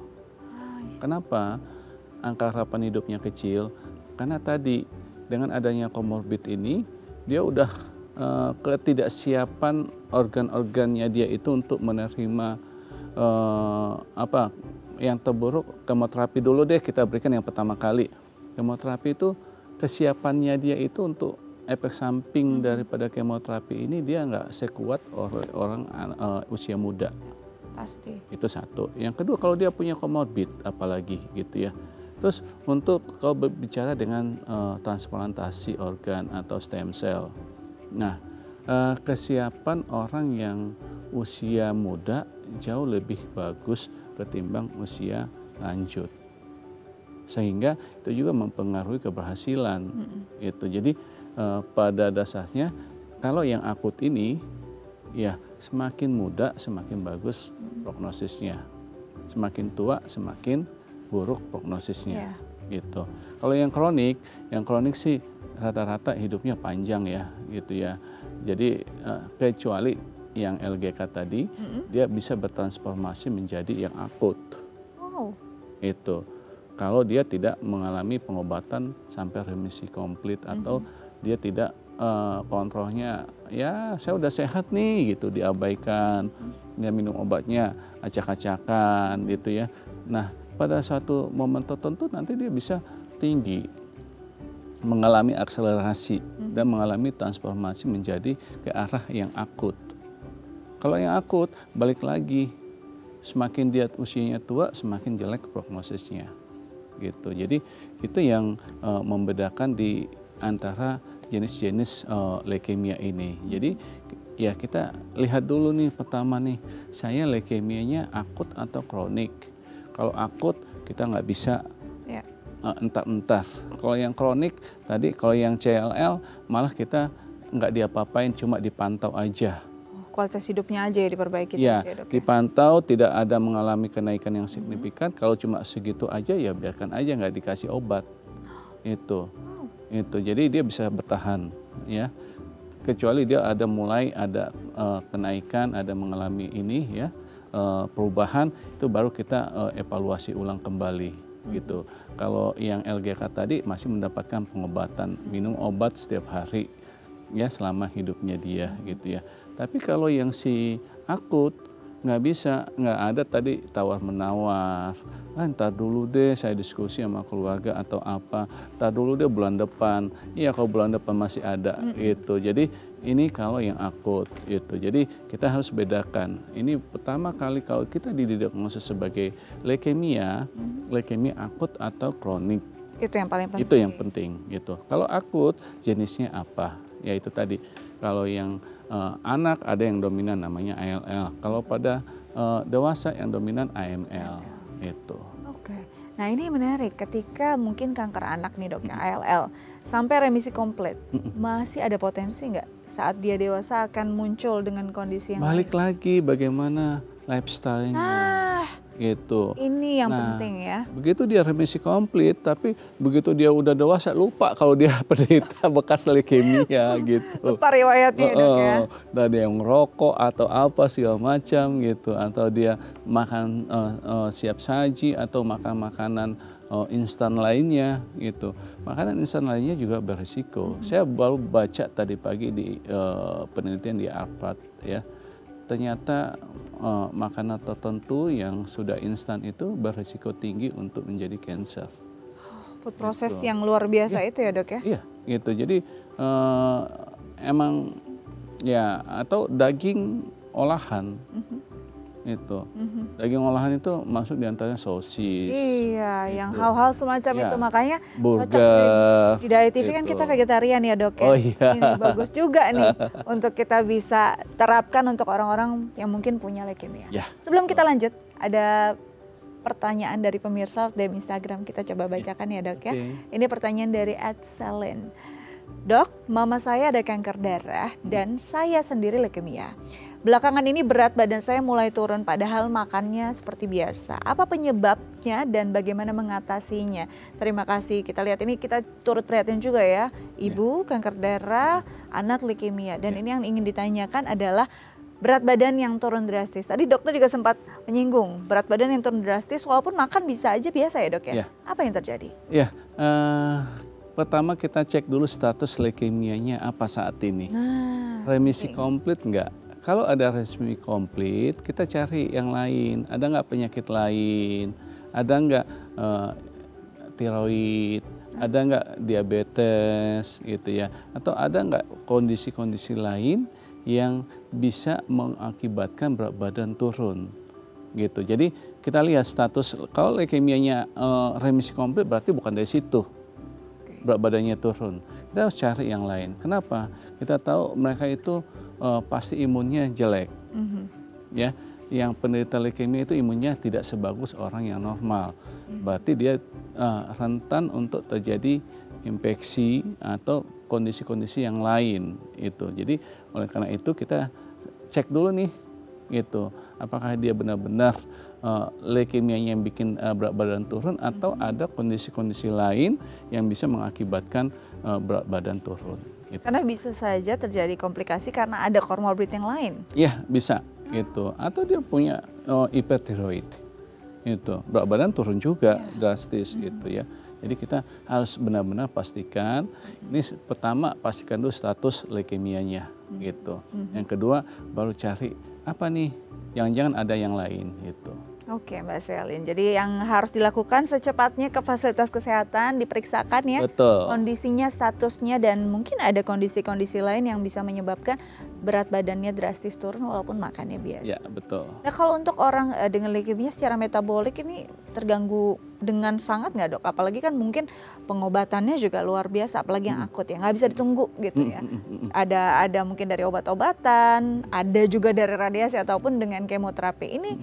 Kenapa angka harapan hidupnya kecil? Karena tadi dengan adanya komorbid ini, dia udah ketidaksiapan organ-organnya dia itu untuk menerima yang terburuk. Kemoterapi dulu deh kita berikan yang pertama kali. Kemoterapi itu kesiapannya dia itu untuk efek samping daripada kemoterapi ini dia nggak sekuat orang usia muda.
Pasti.
Itu satu. Yang kedua, kalau dia punya komorbid apalagi gitu ya. Terus untuk kalau berbicara dengan transplantasi organ atau stem cell, nah kesiapan orang yang usia muda jauh lebih bagus ketimbang usia lanjut, sehingga itu juga mempengaruhi keberhasilan. Itu jadi pada dasarnya kalau yang akut ini ya semakin muda semakin bagus prognosisnya, semakin tua semakin buruk prognosisnya. Gitu. Kalau yang kronik sih rata-rata hidupnya panjang ya, gitu ya. Jadi kecuali yang LGK tadi, dia bisa bertransformasi menjadi yang akut. Itu kalau dia tidak mengalami pengobatan sampai remisi komplit atau dia tidak kontrolnya, ya saya udah sehat nih gitu, diabaikan, dia minum obatnya acak-acakan gitu ya. Nah pada suatu momen tertentu nanti dia bisa tinggi, mengalami akselerasi dan mengalami transformasi menjadi ke arah yang akut. Kalau yang akut balik lagi, semakin dia usianya tua semakin jelek prognosisnya gitu. Jadi itu yang membedakan di antara jenis-jenis leukemia ini. Jadi ya kita lihat dulu nih pertama nih, saya leukemianya akut atau kronik. Kalau akut kita nggak bisa entar-entar. Kalau yang kronik tadi, kalau yang CLL malah kita nggak diapa-apain, cuma dipantau aja.
Kualitas hidupnya aja ya diperbaiki.
Ya, dipantau, tidak ada mengalami kenaikan yang signifikan. Kalau cuma segitu aja ya biarkan aja, nggak dikasih obat. Itu. Jadi dia bisa bertahan ya. Kecuali dia mulai ada kenaikan, ada mengalami ini ya, perubahan, itu baru kita evaluasi ulang kembali gitu. Kalau yang LGK tadi masih mendapatkan pengobatan, minum obat setiap hari ya selama hidupnya dia gitu ya. Tapi kalau yang si akut nggak bisa, nggak ada tadi tawar menawar, ntar dulu deh saya diskusi sama keluarga atau apa, ntar dulu deh bulan depan, iya kalau bulan depan masih ada gitu. Jadi ini kalau yang akut itu. Jadi kita harus bedakan. Ini pertama kali kalau kita didiagnosis sebagai leukemia, leukemia akut atau kronik.
Itu yang paling penting.
Itu yang penting gitu. Kalau akut jenisnya apa? Ya itu tadi. Kalau yang anak ada yang dominan namanya ALL. Kalau pada dewasa yang dominan AML. Itu.
Oke. Nah ini menarik, ketika mungkin kanker anak nih dok, ALL sampai remisi komplit, masih ada potensi nggak saat dia dewasa akan muncul dengan kondisi yang
balik
lain?
lagi bagaimana lifestyle-nya gitu.
Ini yang penting ya.
Begitu dia remisi komplit, tapi begitu dia udah dewasa lupa kalau dia penderita bekas leukemia gitu.
Lupa riwayatnya dok ya.
Tadi yang ngerokok atau apa segala macam gitu, atau dia makan siap saji atau makan makanan instan lainnya gitu. Makanan instan lainnya juga berisiko. Saya baru baca tadi pagi di penelitian di Harvard ya. Ternyata makanan tertentu yang sudah instan itu berisiko tinggi untuk menjadi kanker.
Food proses gitu. Yang luar biasa itu ya dok ya?
Iya gitu. Jadi emang ya, atau daging olahan itu. Daging olahan itu masuk diantaranya sosis.
Iya,
gitu.
Yang hal-hal semacam itu makanya
burger,
cocok di Diet TV
gitu.
kan kita vegetarian ya dok ya.
Oh iya.
Ini bagus juga nih untuk kita bisa terapkan untuk orang-orang yang mungkin punya leukemia.
Ya.
Sebelum kita lanjut, ada pertanyaan dari pemirsa DM Instagram, kita coba bacakan ya dok ya. Ini pertanyaan dari @selen. Dok, mama saya ada kanker darah dan saya sendiri leukemia. Belakangan ini berat badan saya mulai turun padahal makannya seperti biasa. Apa penyebabnya dan bagaimana mengatasinya? Terima kasih. Kita lihat ini, kita turut prihatin juga ya. Ibu kanker darah, anak leukemia. Dan ini yang ingin ditanyakan adalah berat badan yang turun drastis. Tadi dokter juga sempat menyinggung berat badan yang turun drastis walaupun makan bisa aja biasa ya dok ya. Apa yang terjadi?
Ya, pertama kita cek dulu status leukemianya apa saat ini. Remisi komplit enggak? Kalau ada remisi komplit, kita cari yang lain. Ada nggak penyakit lain? Ada nggak tiroid? Ada nggak diabetes gitu ya? Atau ada nggak kondisi-kondisi lain yang bisa mengakibatkan berat badan turun gitu. Jadi kita lihat status, kalau leukemianya remisi komplit berarti bukan dari situ berat badannya turun. Kita harus cari yang lain. Kenapa? Kita tahu mereka itu pasti imunnya jelek. Ya, yang penderita leukemia itu imunnya tidak sebagus orang yang normal. Berarti dia rentan untuk terjadi infeksi atau kondisi-kondisi yang lain itu. Jadi oleh karena itu kita cek dulu nih gitu, apakah dia benar-benar leukemianya yang bikin berat badan turun atau ada kondisi-kondisi lain yang bisa mengakibatkan berat badan turun. Gitu.
Karena bisa saja terjadi komplikasi karena ada komorbid yang lain.
Iya, bisa gitu. Atau dia punya hipertiroid. Itu berat badan turun juga drastis gitu ya. Jadi kita harus benar-benar pastikan, ini pertama pastikan dulu status leukemianya gitu. Yang kedua baru cari apa nih, jangan-jangan ada yang lain gitu.
Oke Mbak Selin, jadi yang harus dilakukan secepatnya ke fasilitas kesehatan, diperiksakan ya.
Betul.
Kondisinya, statusnya, dan mungkin ada kondisi-kondisi lain yang bisa menyebabkan berat badannya drastis turun walaupun makannya biasa.
Ya, betul.
Nah kalau untuk orang dengan leukemia secara metabolik ini terganggu dengan sangat nggak dok? Apalagi kan mungkin pengobatannya juga luar biasa, apalagi yang akut ya, nggak bisa ditunggu gitu ya. Ada mungkin dari obat-obatan, ada juga dari radiasi ataupun dengan kemoterapi. Ini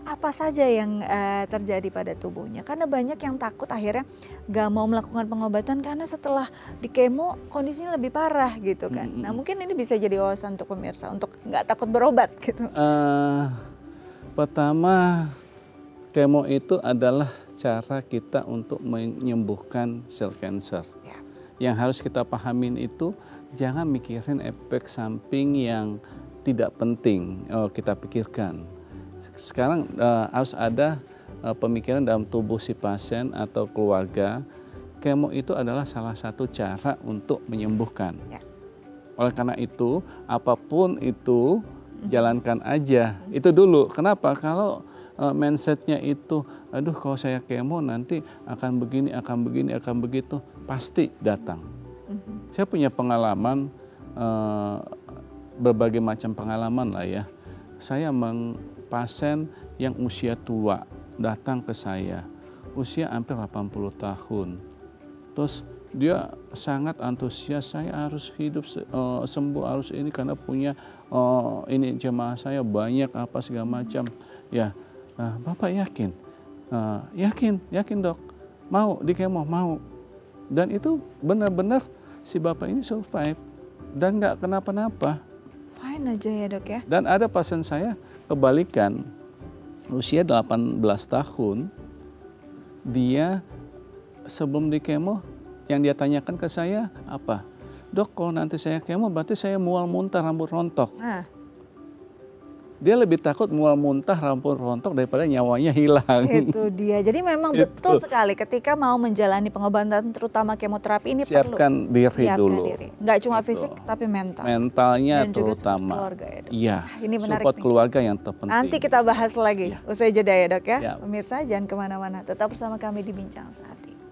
apa saja yang terjadi pada tubuhnya? Karena banyak yang takut akhirnya gak mau melakukan pengobatan karena setelah di kemo kondisinya lebih parah gitu kan. Nah mungkin ini bisa jadi wawasan untuk pemirsa untuk gak takut berobat gitu.
Pertama, kemo itu adalah cara kita untuk menyembuhkan sel kanker.
Ya.
Yang harus kita pahamin itu jangan mikirin efek samping yang tidak penting kita pikirkan. Sekarang harus ada pemikiran dalam tubuh si pasien atau keluarga, kemo itu adalah salah satu cara untuk menyembuhkan. Ya. Oleh karena itu, apapun itu jalankan aja. Itu dulu. Kenapa? Kalau mindsetnya itu, aduh kalau saya kemo nanti akan begini, akan begitu, pasti datang. Saya punya pengalaman, berbagai macam pengalaman lah ya. Saya pasien yang usia tua datang ke saya, usia hampir 80 tahun. Terus dia sangat antusias, saya harus hidup sembuh, harus ini karena punya ini jemaah saya banyak apa segala macam. Ya, Bapak yakin? Yakin dok, mau di kemo, mau. Dan itu benar-benar si Bapak ini survive dan nggak kenapa-napa.
Fine aja ya dok ya.
Dan ada pasien saya kebalikan, usia 18 tahun, dia sebelum di kemo yang dia tanyakan ke saya apa? Dok, kalau nanti saya kemo berarti saya mual muntah rambut rontok. Dia lebih takut mual muntah rambut rontok daripada nyawanya hilang.
Itu dia. Jadi memang betul sekali ketika mau menjalani pengobatan terutama kemoterapi ini
siapkan
perlu
diri dulu.
Nggak cuma fisik tapi mental.
Mentalnya
dan
terutama.
Keluarga ya, dok.
Iya.
Ini menarik
support
nih.
Keluarga yang terpenting.
Nanti kita bahas lagi usai jeda ya dok ya.
Ya.
Pemirsa jangan kemana-mana. Tetap bersama kami di Bincang Sehati.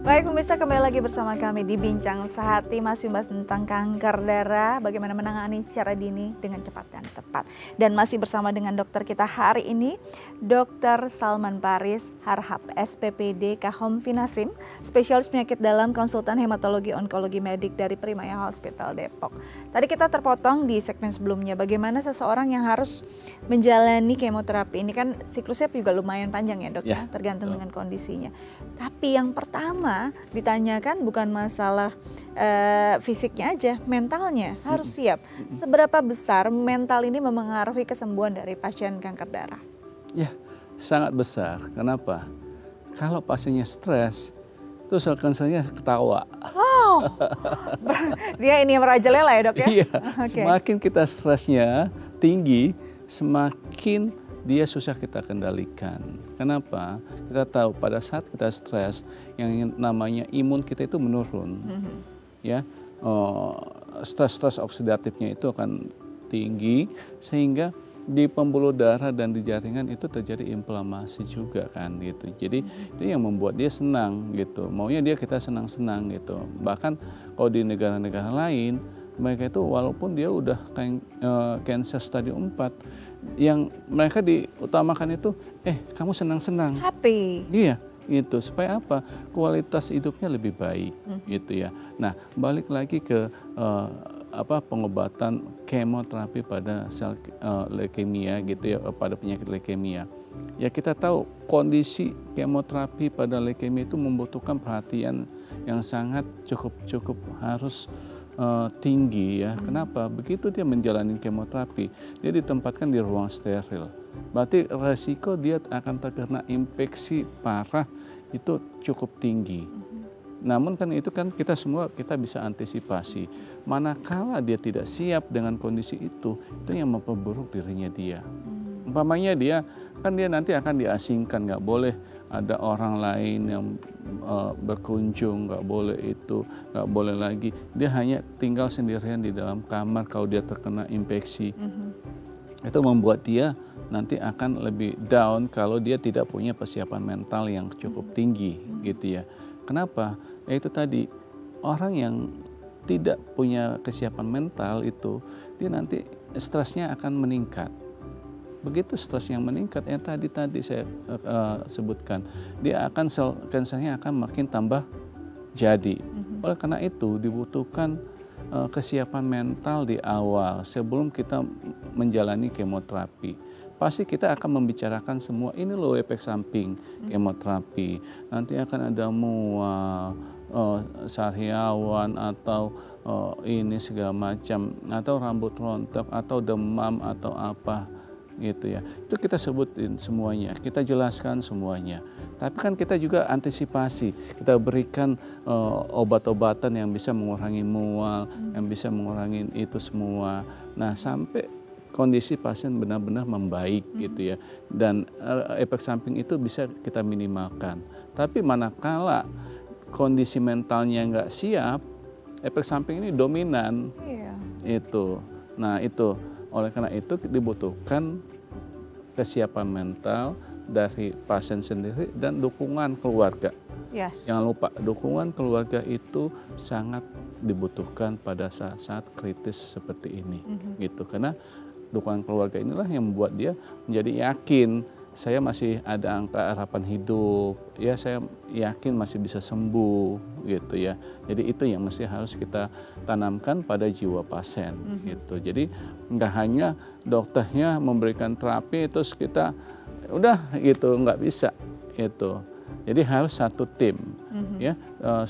Baik pemirsa, kembali lagi bersama kami di Bincang Sehati, masih membahas tentang kanker darah, bagaimana menangani secara dini dengan cepat dan tepat. Dan masih bersama dengan dokter kita hari ini, Dr. Salman Paris Harhab, SPPD Kahom Finasim, spesialis penyakit dalam konsultan hematologi onkologi medik dari Primaya Hospital Depok. Tadi kita terpotong di segmen sebelumnya, bagaimana seseorang yang harus menjalani kemoterapi. Ini kan siklusnya juga lumayan panjang ya dok ya, tergantung dengan kondisinya. Tapi yang pertama ditanyakan bukan masalah fisiknya aja, mentalnya harus siap. Seberapa besar mental ini memengaruhi kesembuhan dari pasien kanker darah?
Ya, sangat besar. Kenapa? Kalau pasiennya stres, itu sel kankernya ketawa.
Oh, dia ini merajalela ya dok ya?
Iya, semakin kita stresnya tinggi, semakin dia susah kita kendalikan. Kenapa? Kita tahu pada saat kita stres, yang namanya imun kita itu menurun. Ya, stres oksidatifnya itu akan tinggi, sehingga di pembuluh darah dan di jaringan itu terjadi inflamasi juga kan gitu. Jadi itu yang membuat dia senang gitu. Maunya dia kita senang-senang gitu. Bahkan kalau di negara-negara lain mereka itu walaupun dia udah cancer stadium 4, yang mereka diutamakan itu kamu senang-senang.
Happy.
Iya, gitu. Supaya apa? Kualitas hidupnya lebih baik gitu ya. Nah, balik lagi ke pengobatan kemoterapi pada sel leukemia gitu ya, pada penyakit leukemia. Ya kita tahu kondisi kemoterapi pada leukemia itu membutuhkan perhatian yang sangat cukup harus tinggi ya. Kenapa? Begitu dia menjalani kemoterapi, dia ditempatkan di ruang steril. Berarti resiko dia akan terkena infeksi parah itu cukup tinggi. Namun kan itu kan kita bisa antisipasi. Manakala dia tidak siap dengan kondisi itu yang memperburuk dirinya dia. Umpamanya dia nanti akan diasingkan, nggak boleh ada orang lain yang berkunjung, nggak boleh itu, nggak boleh lagi. Dia hanya tinggal sendirian di dalam kamar kalau dia terkena infeksi. Itu membuat dia nanti akan lebih down kalau dia tidak punya persiapan mental yang cukup tinggi gitu ya. Kenapa? Ya itu tadi, orang yang tidak punya kesiapan mental itu dia nanti stresnya akan meningkat. Begitu stres yang meningkat yang tadi saya sebutkan, dia akan sel kansernya akan makin tambah jadi. Oleh karena itu dibutuhkan kesiapan mental di awal sebelum kita menjalani kemoterapi. Pasti kita akan membicarakan semua, ini loh efek samping kemoterapi. Nanti akan ada mual, sariawan atau ini segala macam, atau rambut rontok, atau demam atau apa gitu ya. Itu kita sebutin semuanya, kita jelaskan semuanya. Tapi kan kita juga antisipasi, kita berikan obat-obatan yang bisa mengurangi mual, yang bisa mengurangi itu semua. Nah, sampai kondisi pasien benar-benar membaik gitu ya. Dan efek samping itu bisa kita minimalkan. Tapi manakala kondisi mentalnya nggak siap, efek samping ini dominan. Itu. Nah itu, oleh karena itu dibutuhkan kesiapan mental dari pasien sendiri dan dukungan keluarga. Jangan lupa, dukungan keluarga itu sangat dibutuhkan pada saat-saat kritis seperti ini. Gitu. Karena dukungan keluarga inilah yang membuat dia menjadi yakin, saya masih ada angka harapan hidup, ya saya yakin masih bisa sembuh gitu ya. Jadi itu yang mesti harus kita tanamkan pada jiwa pasien gitu. Jadi nggak hanya dokternya memberikan terapi terus kita udah gitu, nggak bisa itu. Jadi harus satu tim ya,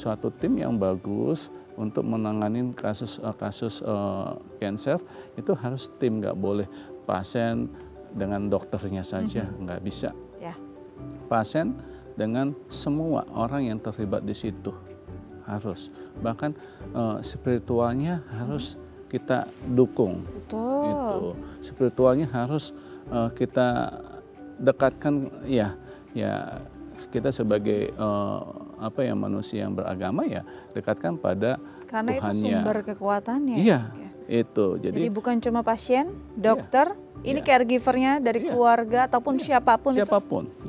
suatu tim yang bagus untuk menangani kasus cancer itu harus tim, nggak boleh pasien dengan dokternya saja, nggak bisa. Pasien dengan semua orang yang terlibat di situ harus, bahkan spiritualnya harus kita dukung. Itu spiritualnya harus kita dekatkan ya kita sebagai manusia yang beragama ya dekatkan pada
karena
Tuhannya.
Itu sumber kekuatannya.
Iya, itu. Jadi
bukan cuma pasien, dokter, ini caregivernya dari keluarga ataupun siapapun itu,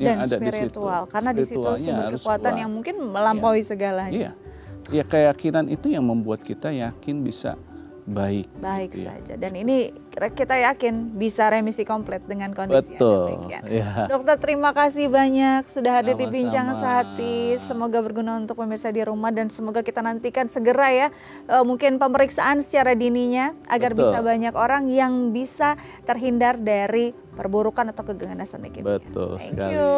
yang
dan
ada
spiritual.
di situ.
Karena di situ sumber kekuatan yang mungkin melampaui segalanya.
Ya keyakinan itu yang membuat kita yakin bisa baik gitu
saja. Dan ini kita yakin bisa remisi komplit dengan kondisi yang demikian. Dokter, terima kasih banyak sudah hadir di Bincang Sehati. Semoga berguna untuk pemirsa di rumah dan semoga kita nantikan segera ya mungkin pemeriksaan secara dininya agar bisa banyak orang yang bisa terhindar dari perburukan atau keganasan leukemia.
Thank
you.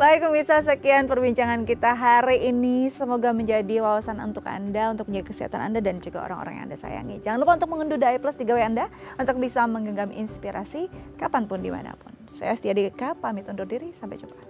Baik pemirsa, sekian perbincangan kita hari ini. Semoga menjadi wawasan untuk Anda, untuk menjaga kesehatan Anda dan juga orang-orang yang Anda sayangi. Jangan lupa untuk mengunduh Dai Plus di gawai Anda untuk bisa menggenggam inspirasi kapanpun dimanapun. Saya Setia Dika, pamit undur diri. Sampai jumpa.